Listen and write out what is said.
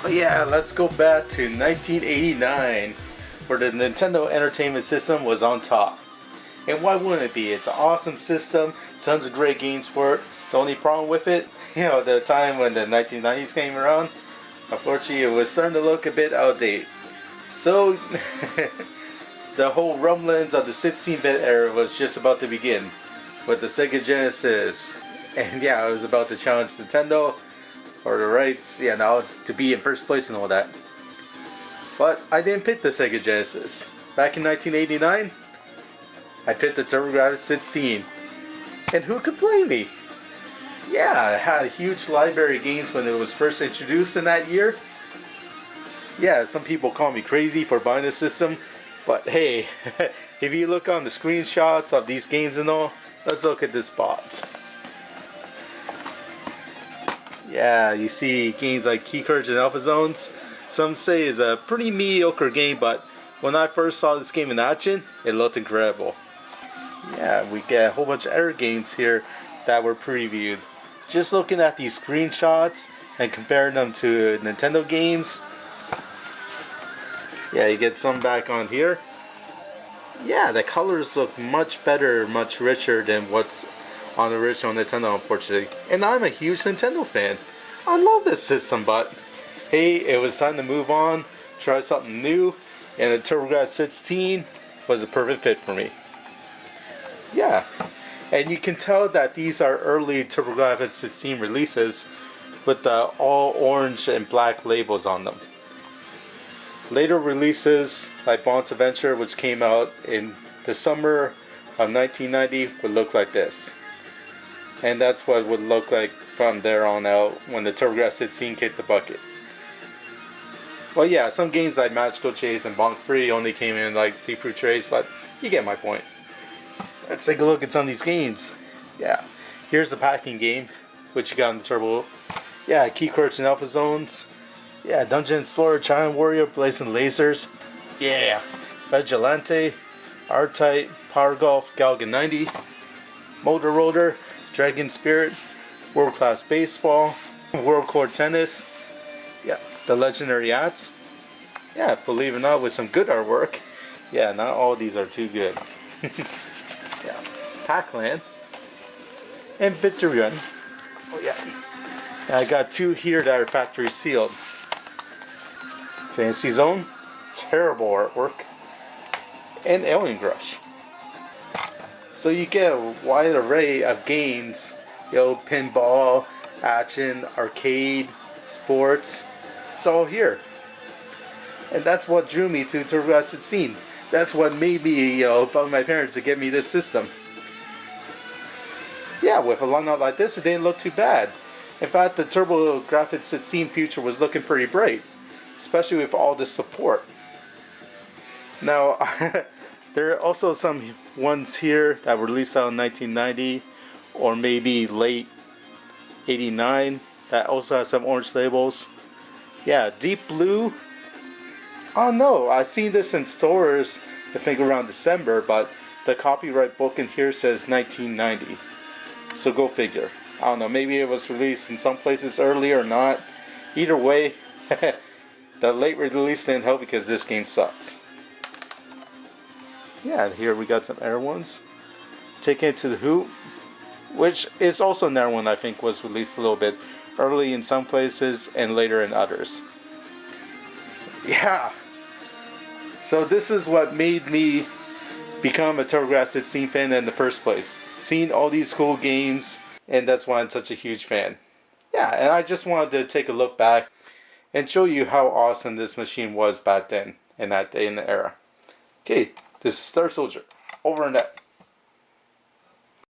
But yeah, let's go back to 1989, where the Nintendo Entertainment System was on top. And why wouldn't it be? It's an awesome system, tons of great games for it. The only problem with it, the time when the 1990s came around, unfortunately it was starting to look a bit outdated. So, the whole rumblings of the 16-bit era was just about to begin with the Sega Genesis. And yeah, I was about to challenge Nintendo or the rights, to be in first place and all that. But I didn't pick the Sega Genesis. Back in 1989, I picked the TurboGrafx-16. And who could blame me? Yeah, it had a huge library of games when it was first introduced in that year. Yeah, some people call me crazy for buying the system, but hey, if you look on the screenshots of these games and all, let's look at this box. Yeah, you see games like Key Courage and Alpha Zones. Some say is a pretty mediocre game, but when I first saw this game in action, it looked incredible. Yeah, we get a whole bunch of other games here that were previewed. Just looking at these screenshots and comparing them to Nintendo games. Yeah, you get some back on here. Yeah, the colors look much better, much richer than what's on the original Nintendo, unfortunately. And I'm a huge Nintendo fan. I love this system, but hey, it was time to move on, try something new, and the TurboGrafx-16 was a perfect fit for me. Yeah, and you can tell that these are early TurboGrafx-16 releases with the all orange and black labels on them. Later releases like Bont's Adventure, which came out in the summer of 1990, would look like this. And that's what it would look like from there on out when the TurboGrafx-16 kicked the bucket. Well, yeah, some games like Magical Chase and Bonk Free only came in like Seafood Trace, but you get my point. Let's take a look at some of these games. Yeah, here's the packing game, which you got in the Turbo. Yeah, Key Courage and Alpha Zones. Yeah, Dungeon Explorer, Giant Warrior, Blazing Lasers. Yeah, Vigilante, R-Type, Power Golf, Galaga 90, Motor Roller, Dragon Spirit, World Class Baseball, World Core Tennis. Yeah, the Legendary Ats. Yeah, believe it or not, with some good artwork. Yeah, not all of these are too good. Yeah, Pac-Land and Victory Run. Oh yeah. And I got two here that are factory sealed. Fantasy Zone, terrible artwork, and Alien Crush. So you get a wide array of games, pinball, action, arcade, sports. It's all here. And that's what drew me to TurboGrafx-16. That's what made me, bug my parents to get me this system. Yeah, with a lineup like this, it didn't look too bad. In fact, the TurboGrafx-16 future was looking pretty bright, especially with all this support. Now, there are also some ones here that were released out in 1990 or maybe late 89 that also have some orange labels. Yeah, Deep Blue. Oh no, I've seen this in stores, I think around December, but the copyright book in here says 1990. So go figure. I don't know, maybe it was released in some places early or not. Either way, the late release didn't help because this game sucks. Yeah, here we got some other ones. Taking It to the Hoop, which is also another one I think was released a little bit early in some places and later in others. Yeah. So this is what made me become a TurboGrafx-16 fan in the first place. Seeing all these cool games, and that's why I'm such a huge fan. Yeah, and I just wanted to take a look back and show you how awesome this machine was back then, in that day and the era. Okay, this is Star Soldier, over and out.